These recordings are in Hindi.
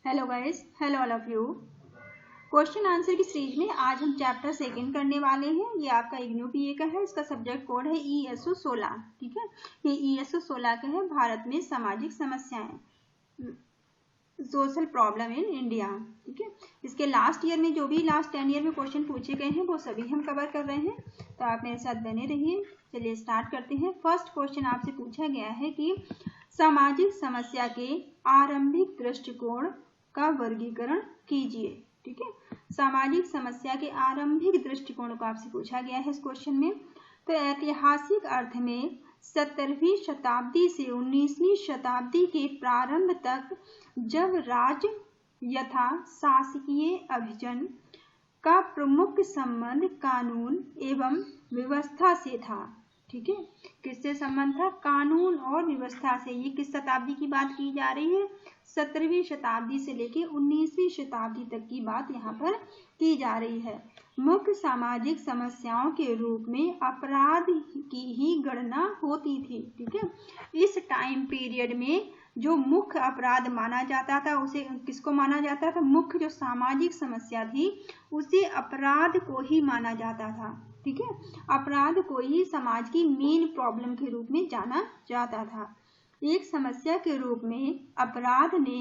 Hello guys, hello all of you. Question answer की सीरीज में आज हम चैप्टर 2 करने वाले हैं। ये आपका इग्नू पीए का है। इसका सब्जेक्ट कोड है ESO 16। ठीक है, ये ESO 16 का है, भारत में सामाजिक समस्याएं, सोशल प्रॉब्लम इन इंडिया। ठीक है, इसके लास्ट ईयर में जो भी लास्ट 10 ईयर में क्वेश्चन पूछे गए हैं वो सभी हम कवर कर रहे हैं, तो आप मेरे साथ बने रहिए। चलिए स्टार्ट करते हैं। फर्स्ट क्वेश्चन आपसे पूछा गया है कि सामाजिक समस्या के आरंभिक दृष्टिकोण का वर्गीकरण कीजिए। ठीक है, सामाजिक समस्या के आरंभिक दृष्टिकोण को आपसे पूछा गया है इस क्वेश्चन में। तो ऐतिहासिक अर्थ में 17वीं शताब्दी से 19वीं शताब्दी के प्रारंभ तक, जब राज्य यथा शासकीय अभिजन का प्रमुख संबंध कानून एवं व्यवस्था से था। ठीक है, किससे संबंध था? कानून और व्यवस्था से। ये किस शताब्दी की बात की जा रही है? 17वीं शताब्दी से लेकर 19वीं शताब्दी तक की बात यहाँ पर की जा रही है। मुख्य सामाजिक समस्याओं के रूप में अपराध की ही गणना होती थी। ठीक है, इस टाइम पीरियड में जो मुख्य अपराध माना जाता था उसे किसको माना जाता था? मुख्य जो सामाजिक समस्या थी उसे अपराध को ही माना जाता था। ठीक है, अपराध को ही समाज की मेन प्रॉब्लम के रूप में जाना जाता था। एक समस्या के रूप में अपराध ने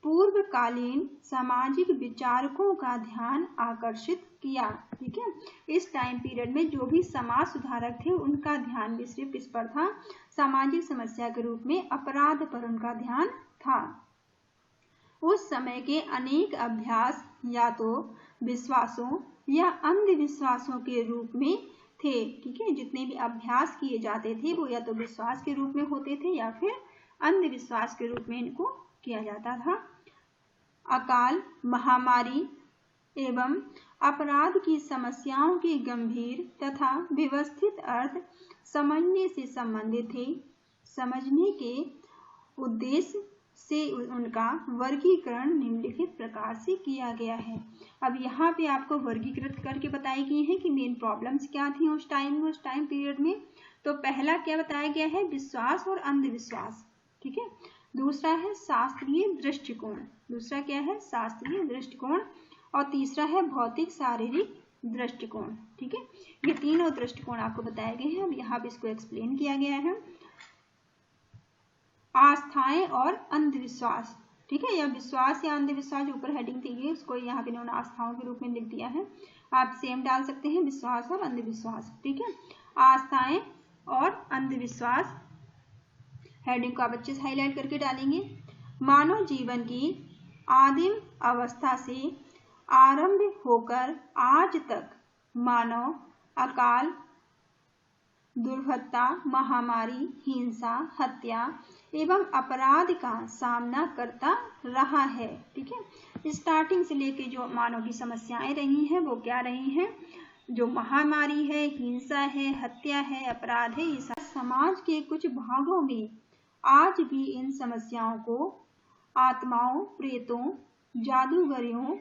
पूर्वकालीन सामाजिक विचारकों का ध्यान आकर्षित किया। ठीक है, इस टाइम पीरियड में जो भी समाज सुधारक थे उनका ध्यान भी सिर्फ किस पर था? सामाजिक समस्या के रूप में अपराध पर उनका ध्यान था। उस समय के अनेक अभ्यास या तो विश्वासों या अंधविश्वासों के रूप में थे। ठीक है, जितने भी अभ्यास किए जाते थे वो या तो विश्वास के रूप में होते थे या फिर अंधविश्वास के रूप में इनको किया जाता था। अकाल, महामारी एवं अपराध की समस्याओं के गंभीर तथा व्यवस्थित अर्थ समझने से संबंधित थे। समझने के उद्देश्य से उनका वर्गीकरण निम्नलिखित प्रकार से किया गया है। अब यहाँ पे आपको वर्गीकृत करके बताई गई है कि मेन प्रॉब्लम्स क्या थी उस टाइम पीरियड में। तो पहला क्या बताया गया है? विश्वास और अंधविश्वास। ठीक है, दूसरा है शास्त्रीय दृष्टिकोण। दूसरा क्या है? शास्त्रीय दृष्टिकोण। और तीसरा है भौतिक शारीरिक दृष्टिकोण। ठीक है, ये तीनों दृष्टिकोण आपको बताए गए हैं। अब यहाँ पे इसको एक्सप्लेन किया गया है। आस्थाएं और अंधविश्वास। ठीक है, या विश्वास या अंधविश्वास जो ऊपर हेडिंग दी गई उसको यहाँ पे इन्होंने आस्थाओं के रूप में लिख दिया है। आप सेम डाल सकते हैं, विश्वास और अंधविश्वास। ठीक है, आस्थाएं और अंधविश्वास हेडिंग को आप अच्छे से हाईलाइट करके डालेंगे। मानव जीवन की आदिम अवस्था से आरंभ होकर आज तक मानव अकाल, दुर्घटना, महामारी, हिंसा, हत्या एवं अपराध का सामना करता रहा है। ठीक है, स्टार्टिंग से लेके जो मानव की समस्याएं रही हैं वो क्या रही हैं? जो महामारी है, हिंसा है, हत्या है, अपराध है, ये समाज के कुछ भागों में आज भी इन समस्याओं को आत्माओं, प्रेतों, जादूगरियों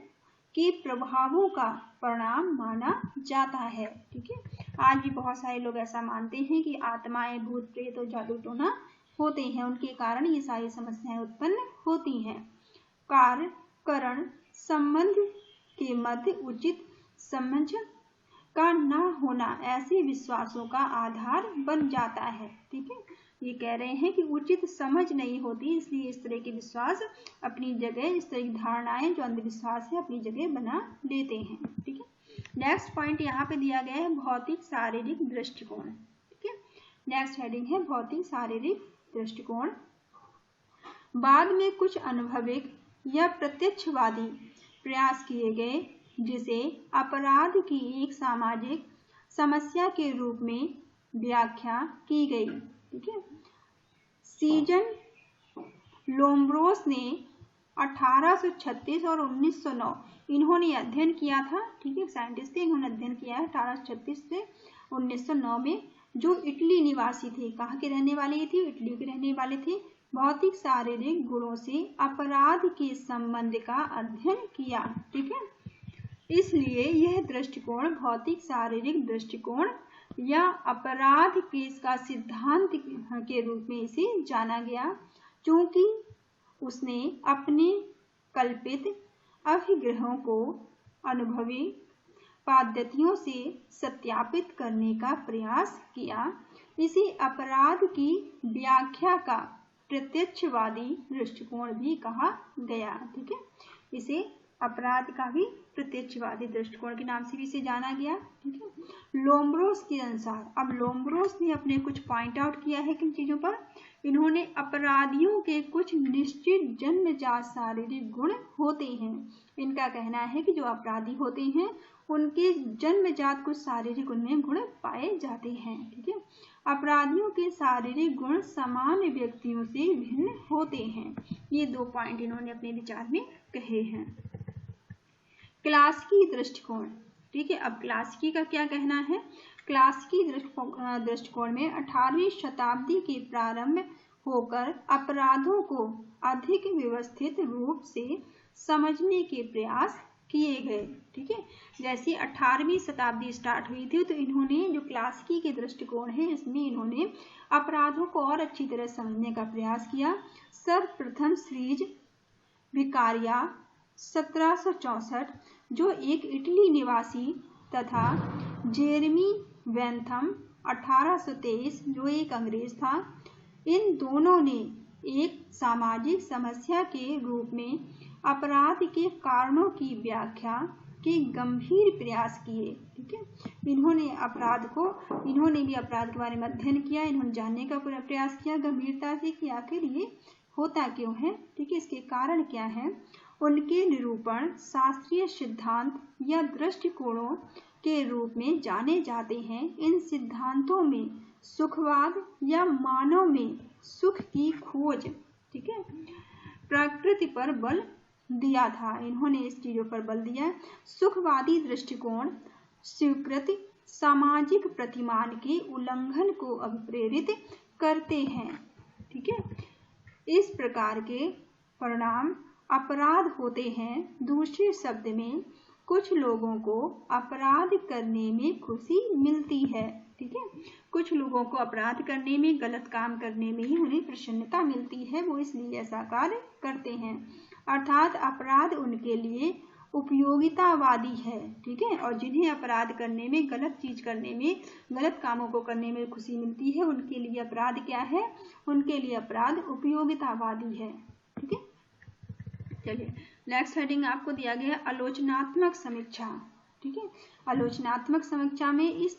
के प्रभावों का परिणाम माना जाता है। ठीक है, आज भी बहुत सारे लोग ऐसा मानते हैं कि आत्माएं, भूत प्रेत और जादू टोना होते हैं, उनके कारण ये सारी समस्याएं उत्पन्न होती हैं। कार्य करण संबंध के मध्य उचित समझ का न होना ऐसे विश्वासों का आधार बन जाता है। ठीक है, ये कह रहे हैं कि उचित समझ नहीं होती, इसलिए इस तरह के विश्वास अपनी जगह, इस तरह की धारणाएं जो अंधविश्वास है अपनी जगह बना लेते हैं। ठीक है, नेक्स्ट पॉइंट यहाँ पे दिया गया है भौतिक शारीरिक दृष्टिकोण। ठीक है, नेक्स्ट हेडिंग है भौतिक शारीरिक दृष्टिकोण। बाद में कुछ अनुभविक या प्रत्यक्षवादी प्रयास किए गए जिसे अपराध की एक सामाजिक समस्या के रूप में व्याख्या की गई। ठीक है, सीजन लोम्ब्रोस ने 1836 और 1909 इन्होंने अध्ययन किया था। ठीक है, साइंटिस्ट थे, इन्होंने अध्ययन किया है 1836 से 1909 में, जो इटली निवासी थे। कहाँ के रहने वाले थे? इटली के रहने वाले थे। भौतिक शारीरिक गुणों से अपराध के संबंध का अध्ययन किया। ठीक है, इसलिए यह दृष्टिकोण भौतिक शारीरिक दृष्टिकोण या अपराध केस का सिद्धांत के रूप में इसे जाना गया, क्योंकि उसने अपने कल्पित अभिग्रहों को अनुभवी पद्धतियों से सत्यापित करने का प्रयास किया। इसे अपराध की व्याख्या का प्रत्यक्षवादी दृष्टिकोण भी कहा गया। ठीक है, इसे अपराध का भी प्रत्यक्षवादी दृष्टिकोण के नाम से भी इसे जाना गया। ठीक है, लोम्ब्रोस के अनुसार, अब लोम्ब्रोस ने अपने कुछ पॉइंट आउट किया है किन चीजों पर। इन्होंने अपराधियों के कुछ निश्चित जन्मजात शारीरिक गुण होते हैं। इनका कहना है कि जो अपराधी होते हैं उनके जन्मजात कुछ शारीरिक उनमें गुण पाए जाते हैं। ठीक है, अपराधियों के शारीरिक गुण सामान्य व्यक्तियों से भिन्न होते हैं। ये 2 पॉइंट इन्होंने अपने विचार में कहे हैं। क्लासिकी दृष्टिकोण। ठीक है, अब क्लासिकी का क्या कहना है। क्लासिकी दृष्टिकोण में 18वीं शताब्दी के प्रारंभ होकर अपराधों को अधिक व्यवस्थित रूप से समझने के प्रयास किए गए। ठीक है, जैसे 18वीं शताब्दी स्टार्ट हुई थी तो इन्होंने जो क्लासिकी के दृष्टिकोण है इसमें इन्होंने अपराधों को और अच्छी तरह समझने का प्रयास किया। सर्वप्रथम श्रीज विकारिया 1764 जो एक इटली निवासी तथा जेरेमी बेंथम 1823 जो एक अंग्रेज था, इन दोनों ने एक सामाजिक समस्या के रूप में अपराध के कारणों की व्याख्या के गंभीर प्रयास किए। ठीक है, इन्होंने भी अपराध के बारे में अध्ययन किया। इन्होंने जानने का प्रयास किया गंभीरता से कि आखिर ये होता क्यों है। ठीक है, इसके कारण क्या है। उनके निरूपण शास्त्रीय सिद्धांत या दृष्टिकोणों के रूप में जाने जाते हैं। इन सिद्धांतों में सुखवाद या मानव में सुख की खोज, ठीक है, प्रकृति पर बल दिया था। इन्होंने इस चीजों पर बल दिया। सुखवादी दृष्टिकोण स्वीकृत सामाजिक प्रतिमान के उल्लंघन को अभिप्रेरित करते हैं। ठीक है, इस प्रकार के परिणाम अपराध होते हैं। दूसरे शब्द में कुछ लोगों को अपराध करने में खुशी मिलती है। ठीक है, कुछ लोगों को अपराध करने में, गलत काम करने में ही उन्हें प्रसन्नता मिलती है, वो इसलिए ऐसा कार्य करते हैं। अर्थात अपराध उनके लिए उपयोगितावादी है। ठीक है, और जिन्हें अपराध करने में, गलत चीज करने में, गलत कामों को करने में खुशी मिलती है, उनके लिए अपराध क्या है। उनके लिए अपराध उपयोगितावादी है। ठीक है, चलिए नेक्स्ट हेडिंग आपको दिया गया है आलोचनात्मक समीक्षा। ठीक है, आलोचनात्मक समीक्षा में इस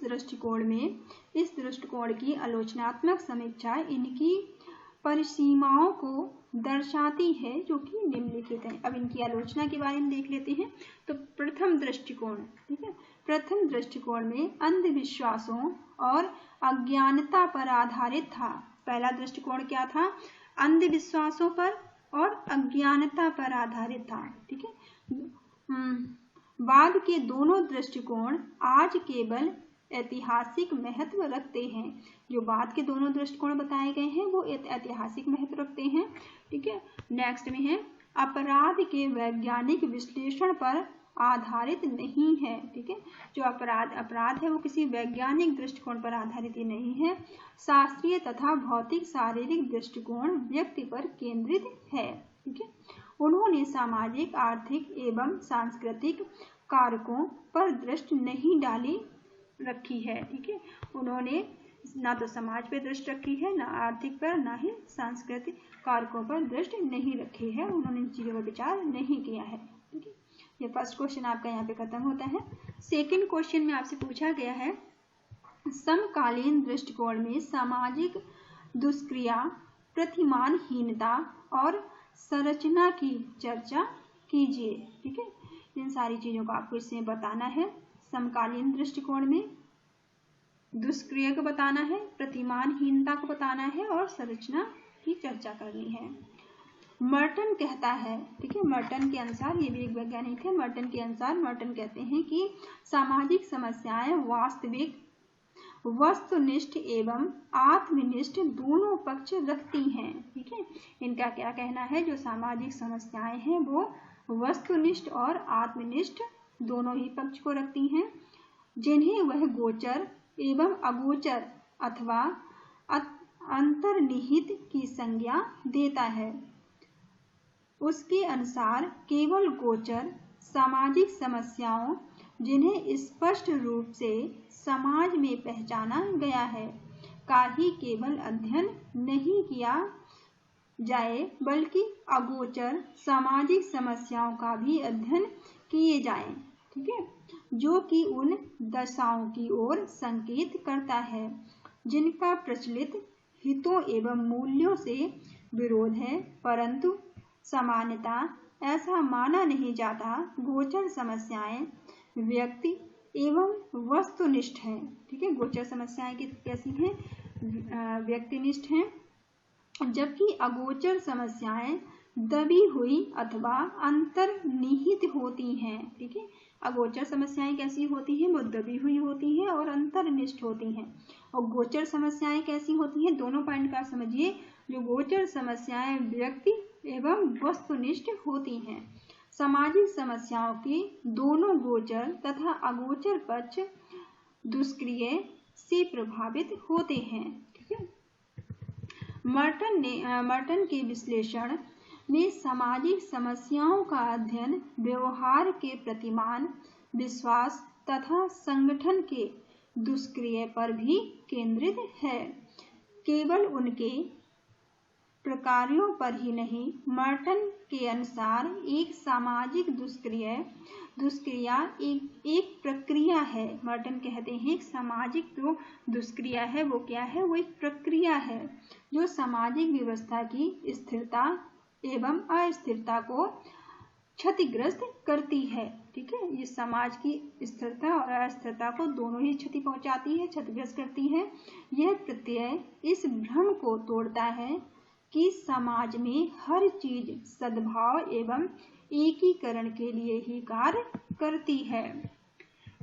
दृष्टिकोण की आलोचनात्मक समीक्षा इनकी परिसीमाओं को दर्शाती है जो कि निम्नलिखित है। अब इनकी आलोचना के बारे में देख लेते हैं। तो प्रथम दृष्टिकोण, ठीक है, प्रथम दृष्टिकोण में अंधविश्वासों और अज्ञानता पर आधारित था। पहला दृष्टिकोण क्या था, अंधविश्वासों पर और अज्ञानता पर आधारित था। ठीक है, बाद के दोनों दृष्टिकोण आज केवल ऐतिहासिक महत्व रखते हैं। जो बाद के दोनों दृष्टिकोण बताए गए हैं वो ऐतिहासिक महत्व रखते हैं। ठीक है, नेक्स्ट में है अपराध के वैज्ञानिक विश्लेषण पर आधारित नहीं है। ठीक है, जो अपराध है वो किसी वैज्ञानिक दृष्टिकोण पर आधारित ही नहीं है। शास्त्रीय तथा भौतिक शारीरिक दृष्टिकोण व्यक्ति पर केंद्रित है। ठीक है, उन्होंने सामाजिक, आर्थिक एवं सांस्कृतिक कारकों पर दृष्टि नहीं डाली रखी है। ठीक है, उन्होंने ना तो समाज पर दृष्टि रखी है, ना आर्थिक पर, ना ही सांस्कृतिक कारकों पर दृष्टि नहीं रखी है। उन्होंने इन चीजों पर विचार नहीं किया है। ठीक है, ये फर्स्ट क्वेश्चन आपका यहाँ पे खत्म होता है। सेकंड क्वेश्चन में आपसे पूछा गया है समकालीन दृष्टिकोण में सामाजिक दुष्क्रिया, प्रतिमानहीनता और संरचना की चर्चा कीजिए। ठीक है, इन सारी चीजों को आपको इसमें बताना है। समकालीन दृष्टिकोण में दुष्क्रिया को बताना है, प्रतिमानहीनता को बताना है और संरचना की चर्चा करनी है। मर्टन कहता है, ठीक है, मर्टन के अनुसार, ये भी एक वैज्ञानिक है, मर्टन के अनुसार मर्टन कहते हैं कि सामाजिक समस्याएं वास्तविक, वस्तुनिष्ठ एवं आत्मनिष्ठ दोनों पक्ष रखती हैं। ठीक है, इनका क्या कहना है, जो सामाजिक समस्याएं हैं वो वस्तुनिष्ठ और आत्मनिष्ठ दोनों ही पक्ष को रखती हैं, जिन्हें वह गोचर एवं अगोचर अथवा अंतर्निहित की संज्ञा देता है। उसके अनुसार केवल गोचर सामाजिक समस्याओं जिन्हें स्पष्ट रूप से समाज में पहचाना गया है का ही केवल अध्ययन नहीं किया जाए, बल्कि अगोचर सामाजिक समस्याओं का भी अध्ययन किए जाएं, ठीक है, जो कि उन दशाओं की ओर संकेत करता है जिनका प्रचलित हितों एवं मूल्यों से विरोध है, परंतु सामान्यतः ऐसा माना नहीं जाता। गोचर समस्याएं व्यक्ति एवं वस्तुनिष्ठ हैं, ठीक है, गोचर समस्याएं कैसी हैं, व्यक्तिनिष्ठ हैं, जबकि अगोचर समस्याएं दबी हुई अथवा अंतर्निहित होती हैं, ठीक है, अगोचर समस्याएं कैसी होती हैं, वो दबी हुई होती हैं और अंतर्निष्ठ होती हैं। और गोचर समस्याएं कैसी होती हैं, दोनों पॉइंट का समझिए। जो गोचर समस्याएं व्यक्ति एवं वस्तुनिष्ठ होती हैं। सामाजिक समस्याओं के दोनों गोचर तथा अगोचर पक्ष दुष्क्रिय से प्रभावित होते हैं, ठीक है। मर्टन के विश्लेषण में सामाजिक समस्याओं का अध्ययन व्यवहार के प्रतिमान, विश्वास तथा संगठन के दुष्क्रिय पर भी केंद्रित है। केवल उनके प्रकारों पर ही नहीं, मर्टन के अनुसार एक सामाजिक दुष्क्रिया एक प्रक्रिया है। मर्टन कहते हैं एक सामाजिक जो दुष्क्रिया है वो क्या है, वो एक प्रक्रिया है जो सामाजिक व्यवस्था की स्थिरता एवं अस्थिरता को क्षतिग्रस्त करती है, ठीक है। ये समाज की स्थिरता और अस्थिरता को दोनों ही क्षति पहुंचाती है, क्षतिग्रस्त करती है। यह प्रत्यय इस भ्रम को तोड़ता है कि समाज में हर चीज सद्भाव एवं एकीकरण के लिए ही कार्य करती है।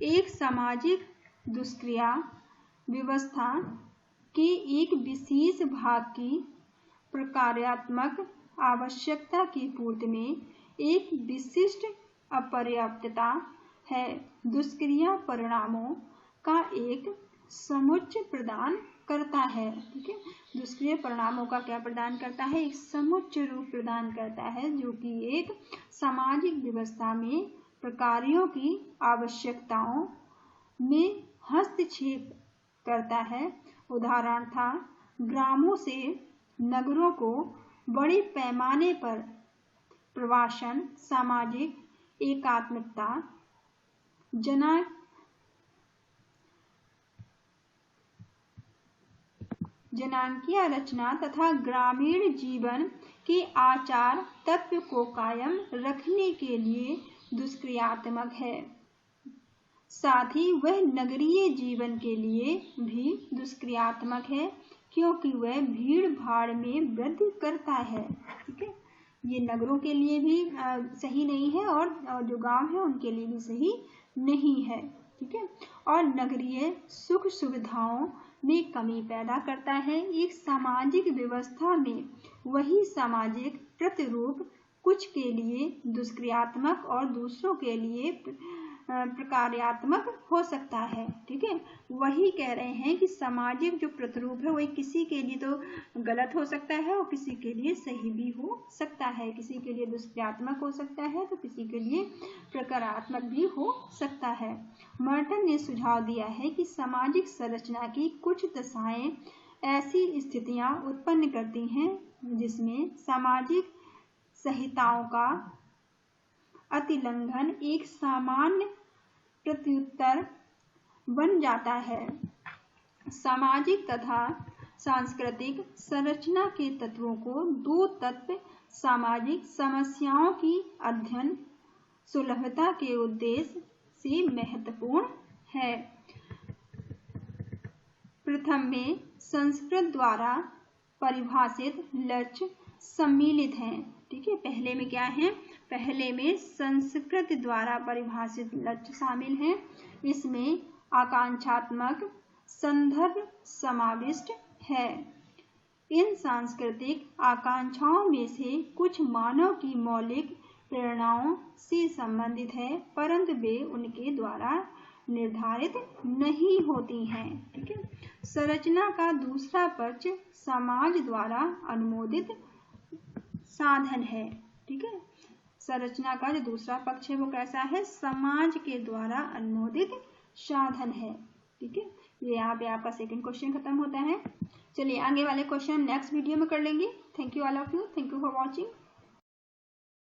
एक सामाजिक दुष्क्रिया व्यवस्था के एक विशेष भाग की प्रकार्यात्मक आवश्यकता की पूर्ति में एक विशिष्ट अपर्याप्तता है। दुष्क्रिया परिणामों का एक समुच्चय प्रदान करता है, ठीक है। दुष्क्रिय परिणामों का क्या प्रदान करता है, एक समुच्चय रूप प्रदान करता है जो कि एक सामाजिक व्यवस्था में प्रकारों की आवश्यकताओं में हस्तक्षेप करता है। उदाहरण था ग्रामों से नगरों को बड़े पैमाने पर प्रवासन, सामाजिक एकात्मकता, जनांकीय रचना तथा ग्रामीण जीवन के आचार तत्व को कायम रखने के लिए दुष्क्रियात्मक है। साथ ही वह नगरीय जीवन के लिए भी दुष्क्रियात्मक है क्योंकि वह भीड़ भाड़ में वृद्धि करता है, ठीक है। ये नगरों के लिए भी सही नहीं है और जो गांव है उनके लिए भी सही नहीं है, ठीक है। और नगरीय सुख सुविधाओं में कमी पैदा करता है। एक सामाजिक व्यवस्था में वही सामाजिक प्रतिरूप कुछ के लिए दुष्क्रियात्मक और दूसरों के लिए प्रकार्यात्मक हो सकता है, ठीक है। वही कह रहे हैं कि सामाजिक जो प्रतिरूप है वही किसी के लिए तो गलत हो सकता है और किसी के लिए सही भी हो सकता है। किसी के लिए दुष्क्रियात्मक हो सकता है तो किसी के लिए प्रकारात्मक भी हो सकता है। मर्टन ने सुझाव दिया है कि सामाजिक संरचना की कुछ दशाएं ऐसी स्थितियां उत्पन्न करती हैं जिसमें सामाजिक संहिताओं का अतिलंघन एक सामान्य प्रत्युत्तर बन जाता है। सामाजिक तथा सांस्कृतिक संरचना के तत्वों को दो तत्व सामाजिक समस्याओं की अध्ययन सुलभता के उद्देश्य से महत्वपूर्ण है। प्रथम में संस्कृत द्वारा परिभाषित लक्ष्य सम्मिलित हैं, ठीक है। पहले में क्या है, पहले में संस्कृत द्वारा परिभाषित लक्ष्य शामिल हैं। इसमें आकांक्षात्मक संदर्भ समाविष्ट है। इन सांस्कृतिक आकांक्षाओं में से कुछ मानव की मौलिक प्रेरणाओं से संबंधित है परंतु वे उनके द्वारा निर्धारित नहीं होती हैं, ठीक है। संरचना का दूसरा पक्ष समाज द्वारा अनुमोदित साधन है, ठीक है। संरचना का जो दूसरा पक्ष है वो कैसा है, समाज के द्वारा अनुमोदित साधन है। ठीक है, ये यहाँ पे आपका सेकंड क्वेश्चन खत्म होता है। चलिए आगे वाले क्वेश्चन नेक्स्ट वीडियो में कर लेंगे। Thank you all of you, thank you for watching.